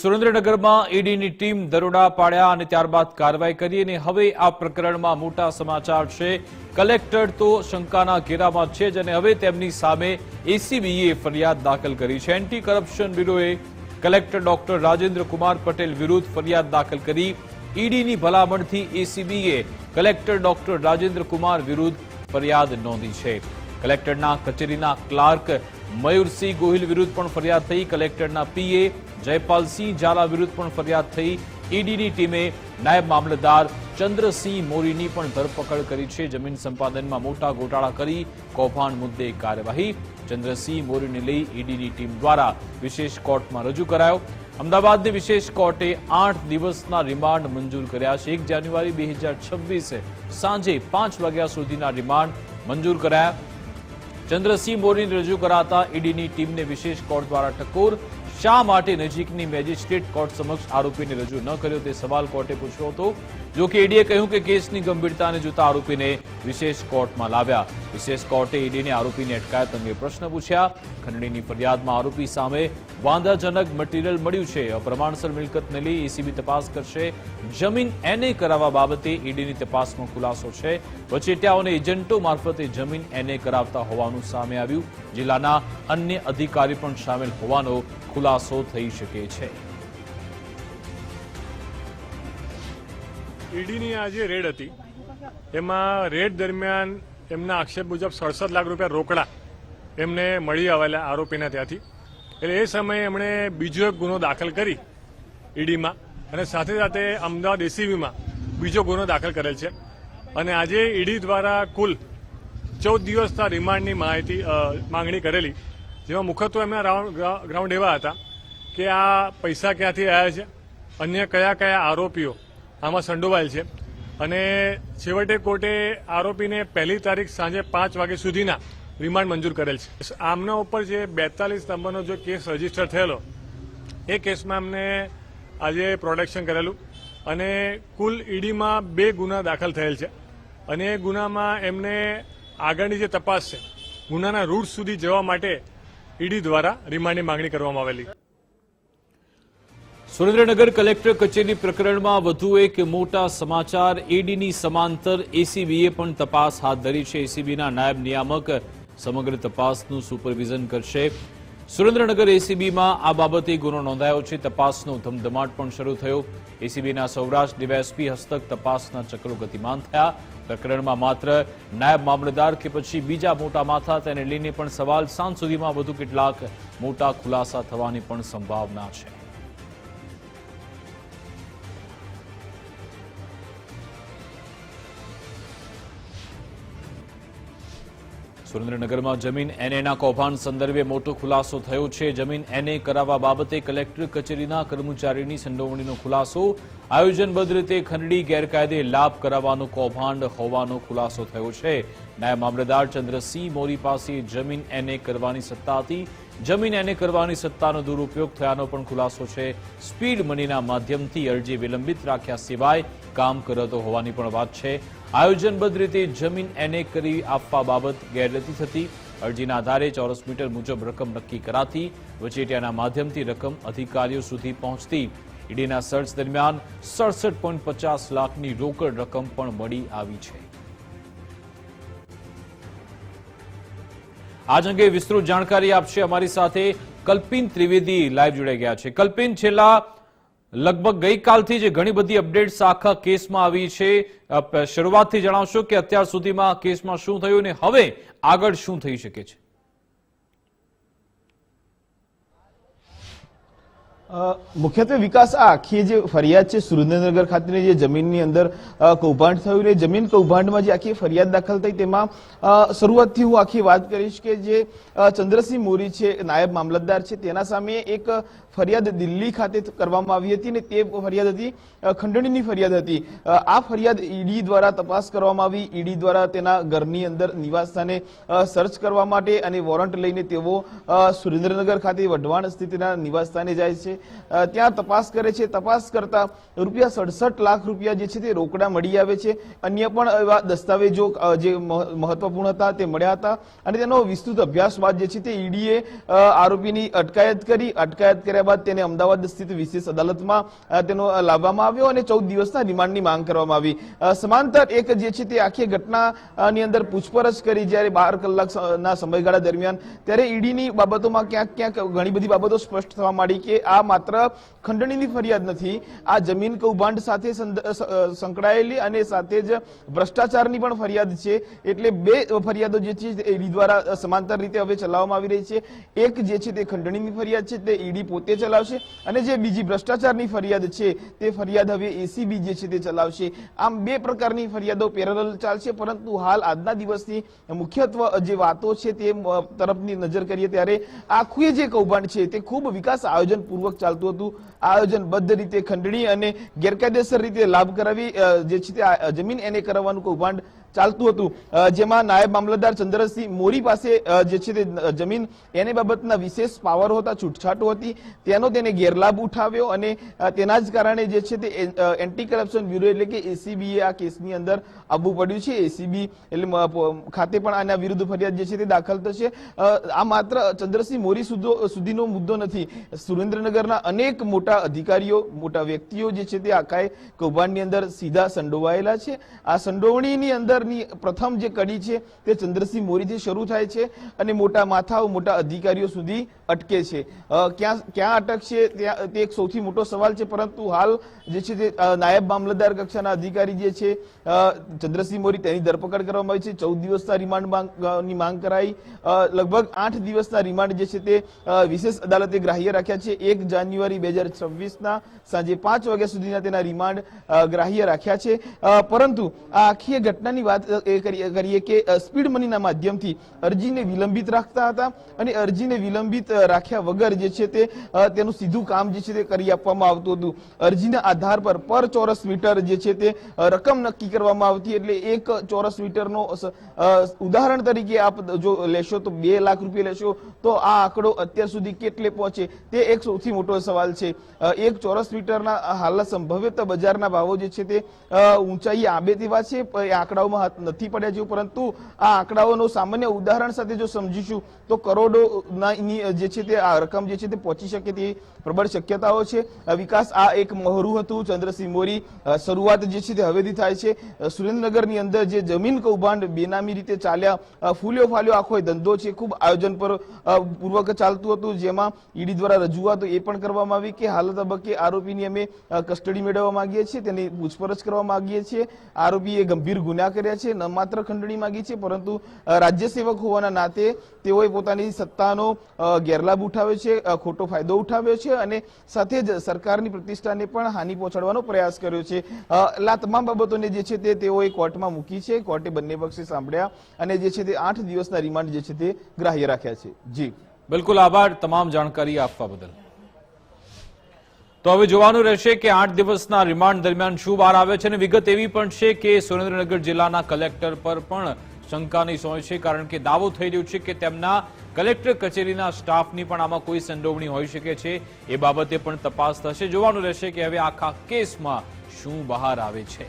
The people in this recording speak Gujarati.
સુરેન્દ્રનગરમાં ઈડીની ટીમ દરોડા પાડ્યા અને ત્યારબાદ કાર્યવાહી કરી અને હવે આ પ્રકરણમાં મોટા સમાચાર છે। કલેક્ટર તો શંકાના ઘેરામાં છે જ અને હવે તેમની સામે એસીબીએ ફરિયાદ દાખલ કરી છે। એન્ટી કરપ્શન બ્યુરોએ કલેક્ટર ડોક્ટર રાજેન્દ્ર કુમાર પટેલ વિરુદ્ધ ફરિયાદ દાખલ કરી। ઈડીની ભલામણથી એસીબીએ કલેક્ટર ડોક્ટર રાજેન્દ્ર કુમાર વિરુદ્ધ ફરિયાદ નોંધી છે। કલેક્ટરના કચેરીના ક્લાર્ક મયુરસિંહ ગોહિલ વિરુદ્ધ પણ ફરિયાદ થઈ। કલેક્ટરના પીએ જયપાલસિંહ ઝાલા વિરુદ્ધ પણ ફરિયાદ થઈ। ઈડીની ટીમે નાયબ મામલતદાર ચંદ્રસિંહ મોરીની પણ ધરપકડ કરી છે। જમીન સંપાદનમાં મોટા ગોટાળા કરી કૌભાંડ મુદ્દે કાર્યવાહી। ચંદ્રસિંહ મોરીને લઈ ઈડીની ટીમ દ્વારા વિશેષ કોર્ટમાં રજૂ કરાયો। અમદાવાદની વિશેષ કોર્ટે 8 દિવસના રિમાન્ડ મંજૂર કર્યા છે। 1 જાન્યુઆરી 2026 સાંજે 5 વાગ્યા સુધીના રિમાન્ડ મંજૂર કરાયા। ચંદ્રસિંહ મોરીને રજૂ કરાતા ઈડીની ટીમને વિશેષ કોર્ટ દ્વારા ટકોર। શા માટે નજીકની મેજિસ્ટ્રેટ કોર્ટ સમક્ષ આરોપીને રજૂ ન કર્યો તે સવાલ કોર્ટે પૂછ્યો હતો। જો કે ઈડીએ કહ્યું કે કેસની ગંભીરતાને જોતા આરોપીને વિશેષ કોર્ટમાં લાવ્યા। વિશેષ કોર્ટે ઈડીને આરોપીની અટકાયત અંગે પ્રશ્ન પૂછ્યા। ખંડણીની ફરિયાદમાં આરોપી સામે વાંધાજનક મટીરીયલ મળ્યું છે। અપ્રમાણસર મિલકતને લઈ એસીબી તપાસ કરશે। જમીન એને કરાવવા બાબતે ઈડીની તપાસમાં ખુલાસો છે। વચેટિયાઓ અને એજન્ટો મારફતે જમીન એને કરાવતા હોવાનું સામે આવ્યું। જિલ્લાના અન્ય અધિકારી પણ સામેલ હોવાનો ખુલાસો થઈ શકે છે। ઈડીની આજે રેડ હતી, એમાં રેડ દરમિયાન એમના આક્ષેપ મુજબ 67 લાખ રૂપિયા રોકડા એમને મળી આવેલા આરોપીના ત્યાંથી। એટલે એ સમયે એમણે બીજો એક ગુનો દાખલ કરી ઈડીમાં અને સાથે સાથે અમદાવાદ એસીબીમાં બીજો ગુનો દાખલ કરેલ છે। અને આજે ઈડી દ્વારા કુલ 14 દિવસના રિમાન્ડની માંગણી કરેલી, જેમાં મુખ્યત્વે એમના ગ્રાઉન્ડ એવા હતા કે આ પૈસા ક્યાંથી આવ્યા છે, અન્ય કયા કયા આરોપીઓ આમાં સંડોવાયેલ છે। અને છેવટે કોર્ટે આરોપીને 1 તારીખ સાંજે 5 વાગ્યા સુધીના રિમાન્ડ મંજૂર કરેલ છે। આમના ઉપર જે 42 નંબરનો જે કેસ રજીસ્ટર થયેલો, એ કેસમાં એમને આજે પ્રોટેક્શન કરેલું અને કુલ ઈડીમાં 2 ગુના દાખલ થયેલ છે। અને એ ગુનામાં એમને આગળની જે તપાસ છે, ગુનાના રૂટ સુધી જવા માટે ઈડી દ્વારા રિમાન્ડની માંગણી કરવામાં આવેલી। સુરેન્દ્રનગર કલેક્ટર કચેરી પ્રકરણમાં વધુ એક મોટા સમાચાર। ઈડીની સમાંતર એસીબીએ પણ તપાસ હાથ ધરી છે। એસીબીના નાયબ નિયામક સમગ્ર તપાસનું સુપરવિઝન કરશે। સુરેન્દ્રનગર એસીબીમાં આ બાબતે ગુનો નોંધાયો છે। તપાસનો ધમધમાટ પણ શરૂ થયો। એસીબીના સૌરાષ્ટ્ર ડીવાયએસપી હસ્તક તપાસના ચક્રો ગતિમાન થયા। પ્રકરણમાં માત્ર નાયબ મામલતદાર કે પછી બીજા મોટા માથા, તેને લઈને પણ સવાલ। સાંજ સુધીમાં વધુ કેટલાક મોટા ખુલાસા થવાની પણ સંભાવના છે। સુરેન્દ્રનગરમાં જમીન એનેના કૌભાંડ સંદર્ભે મોટો ખુલાસો થયો છે। જમીન એને કરાવવા બાબતે કલેક્ટર કચેરીના કર્મચારીની સંડોવણીનો ખુલાસો। આયોજનબદ્ધ રીતે ખંડણી ગેરકાયદે લાભ કરાવવાનો કૌભાંડ હોવાનો ખુલાસો થયો છે। નાયબ મામલતદાર ચંદ્રસિંહ મોરી પાસે જમીન એને કરવાની સત્તા હતી। જમીન એને કરવાની સત્તાનો દુરુપયોગ થયાનો પણ ખુલાસો છે। સ્પીડ મનીના માધ્યમથી અરજી વિલંબિત રાખ્યા સિવાય કામ કરતો હોવાની પણ વાત છે। આયોજનબદ્ધ રીતે જમીન એને કરી આપવા બાબત ગેરરીતિ થતી। અરજીના આધારે ચોરસ મીટર મુજબ રકમ નક્કી કરાતી। વચેટિયાના માધ્યમથી રકમ અધિકારીઓ સુધી પહોંચતી। ઈડીના સર્ચ દરમિયાન 67.50 લાખની રોકડ રકમ પણ મળી આવી છે। આજ અંગે વિસ્તૃત જાણકારી આપશે અમારી સાથે કલ્પિન ત્રિવેદી લાઈવ જોડાઈ ગયા છે। કલ્પિન, છેલ્લા લગભગ ગઈકાલથી જે ઘણી બધી અપડેટ્સ આખા કેસમાં આવી છે, શરૂઆતથી જણાવશો કે અત્યાર સુધીમાં કેસમાં શું થયું અને હવે આગળ શું થઈ શકે છે? મુખ્યત્વે વિકાસ, આ આખી જે ફરિયાદ છે સુરેન્દ્રનગર ખાતેની જે જમીનની અંદર કૌભાંડ થયું, એ જમીન કૌભાંડમાં જે આખી ફરિયાદ દાખલ થઈ તેમાં શરૂઆતથી હું આખી વાત કરીશ કે જે ચંદ્રસિંહ મોરી છે, નાયબ મામલતદાર છે, તેના સામે એક ફરિયાદ દિલ્હી ખાતે કરવામાં આવી હતી અને તે ફરિયાદ હતી ખંડણીની ફરિયાદ હતી। આ ફરિયાદ ઈડી દ્વારા તપાસ કરવામાં આવી। ઈડી દ્વારા તેના ઘરની અંદર નિવાસસ્થાને સર્ચ કરવા માટે અને વોરંટ લઈને તેઓ સુરેન્દ્રનગર ખાતે વઢવાણ સ્થિતિના નિવાસસ્થાને જાય છે। ત્યાં તપાસ કરે છે। તપાસ કરતા રૂપિયા 67 લાખ રૂપિયા જે છે તે રોકડા મળી આવે છે। અન્ય પણ એવા દસ્તાવેજો જે મહત્વપૂર્ણ હતા તે મળ્યા હતા અને તેનો વિસ્તૃત અભ્યાસ બાદ જે છે તે ઈડીએ આરોપીની અટકાયત કરી। અટકાયત કર્યા કર્યા બાદ તેને અમદાવાદ સ્થિત વિશેષ અદાલતમાં તેનો લાવવામાં આવ્યો અને 14 દિવસના રિમાન્ડની માંગ કરવામાં આવી. સમાંતર એક જે છે તે આખી ઘટનાની અંદર પૂછપરછ કરી જ્યારે 12 કલાકના સમયગાળા દરમિયાન ત્યારે ઈડીની બાબતોમાં ક્યાંક ઘણી બધી બાબતો સ્પષ્ટ થવા માંડી કે આ માત્ર ખંડણીની ફરિયાદ નથી, આ જમીન કૌભાંડ સાથે સંકળાયેલી અને સાથે જ ભ્રષ્ટાચારની પણ ફરિયાદ છે. એટલે બે ફરિયાદો જે છે ઈડી દ્વારા સમાંતર રીતે હવે ચલાવવામાં આવી રહી છે. એક જે છે તે ખંડણીની ફરિયાદ છે તે ઈડી પોતે ચલાવશે અને જે બીજી ભ્રષ્ટાચારની ફરિયાદ છે તે ફરિયાદ હવે એસીબી જે છે તે ચલાવશે. આમ બે પ્રકારની ફરિયાદો પેરેલલ ચાલશે. પરંતુ હાલ આજના દિવસની મુખ્યત્વે જે વાતો છે તે તરફની નજર કરીએ ત્યારે આખું જે કૌભાંડ છે તે ખૂબ વિકાસ આયોજન પૂર્વક ચાલતું હતું. આયોજનબદ્ધ રીતે ખંડણી અને ગેરકાયદેસર રીતે લાભ કરાવી જે છે તે જમીન એને કરાવવાનું કૌભાંડ ચાલતું હતું, જેમાં નાયબ મામલતદાર ચંદ્રસિંહ મોરી પાસે જે છે તે જમીન એને બાબતના વિશેષ પાવરો હતા, છૂટછાટો હતી, તેનો તેને ગેરલાભ ઉઠાવ્યો અને તેના જ કારણે જે છે તે એન્ટી કરપ્શન બ્યુરો એટલે કે એસીબીએ આ કેસની અંદર આવવું પડ્યું છે. એસીબી એટલે ખાતે પણ આના વિરુદ્ધ ફરિયાદ જે છે તે દાખલ થશે. આ માત્ર ચંદ્રસિંહ મોરી સુધીનો મુદ્દો નથી. સુરેન્દ્રનગરના અનેક મોટા અધિકારીઓ, મોટા વ્યક્તિઓ જે છે તે આખા કૌભાંડની અંદર સીધા સંડોવાયેલા છે. આ સંડોવણીની અંદર પ્રથમ જે કડી છે તે ચંદ્રસિંહ મોરીથી શરૂ થાય છે અને મોટા માથાઓ, મોટા અધિકારીઓ સુધી અટકે છે. ક્યાં અટકશે તે એક સૌથી મોટો સવાલ છે. પરંતુ હાલ જે છે તે નાયબ મામલતદાર કક્ષાના અધિકારી જે છે ચંદ્રસિંહ મોરી તેની ધરપકડ કરવામાં આવી છે. 14 દિવસના રિમાન્ડની માંગ કરાઈ. લગભગ 8 દિવસના રિમાન્ડ જે છે તે વિશેષ અદાલતે ગ્રાહ્ય રાખ્યા છે. 1 જાન્યુઆરી 2026ના સાંજે 5 વાગ્યા સુધીના તેના રિમાન્ડ ગ્રાહ્ય રાખ્યા છે. પરંતુ આ આખી ઘટનાની વાત કરીએ કે સ્પીડ મનીના માધ્યમથી અરજીને વિલંબિત રાખતા હતા અને અરજીને વિલંબિત રાખ્યા વગર જે છે તે તેનું સીધું કામ જે છે તે કરી આપવામાં આવતું હતું. અરજીના આધાર પર ચોરસ મીટર જે છે તે રકમ નક્કી કરવામાં આવતી. એટલે 1 ચોરસ મીટરનો ઉદાહરણ તરીકે આપ જો લેશો તો 2 લાખ રૂપિયા લેશો તો આ આંકડો અત્યાર સુધી કેટલે પહોંચે તે એક સૌથી મોટો સવાલ છે. 1 ચોરસ મીટરના હાલના સંભવિત બજારના ભાવો જે છે તે ઊંચાઈ આંબે તેવા છે. આંકડાઓમાં હાથ નથી પડ્યા જેવું, પરંતુ આ આંકડાઓનો સામાન્ય ઉદાહરણ સાથે જો સમજીશું તો કરોડોની જે છે તે આ રકમ જે છે તે પહોંચી શકે તે પ્રબળ શક્યતાઓ છે. વિકાસ આ એક મહોરું હતું. ચંદ્રસિંહ મોરી શરૂઆત જે છે તે હવેથી થાય છે. સુરેન્દ્રનગરની અંદર જે જમીન કૌભાંડ બેનામી રીતે ચાલ્યા, ફૂલ્યો ફાલ્યો આખો ધંધો છે, ખૂબ આયોજન પર પૂર્વક ચાલતું હતું. જેમાં ઈડી દ્વારા રજૂઆતો એ પણ કરવામાં આવી કે હાલ તબક્કે આરોપીની અમે કસ્ટડી મેળવવા માંગીએ છીએ, તેની પૂછપરછ કરવા માંગીએ છીએ. આરોપીએ ગંભીર ગુના કર્યા છે, ન માત્ર ખંડણી માંગી છે પરંતુ રાજ્ય સેવક હોવાના નાતે તેઓએ પોતાની સત્તાનો ગેરલાભ ઉઠાવ્યો છે, ખોટો ફાયદો ઉઠાવ્યો છે અને સાથે જ સરકારની પ્રતિષ્ઠાને પણ હાનિ પહોંચાડવાનો પ્રયાસ કર્યો છે. આ તમામ બાબતોને જે છે તે તેઓએ કોર્ટમાં મૂકી છે. કોર્ટે બંને પક્ષે સાંભળ્યા અને જે છે તે 8 દિવસના રિમાન્ડ જે છે તે ગ્રાહ્ય રાખ્યા છે. જી બિલકુલ, આભાર તમામ જાણકારી આપવા બદલ. તો હવે જોવાનું રહેશે કે 8 દિવસના રિમાન્ડ દરમિયાન શું બહાર આવે છે. અને વિગત એવી પણ છે કે સુરેન્દ્રનગર જિલ્લાના કલેક્ટર પર પણ શંકાની સોય છે, કારણ કે દાવો થઈ રહ્યો છે કે તેમના કલેક્ટર કચેરીના સ્ટાફની પણ આમાં કોઈ સંડોવણી હોઈ શકે છે. એ બાબતે પણ તપાસ થશે. જોવાનું રહેશે કે હવે આખા કેસમાં શું બહાર આવે છે.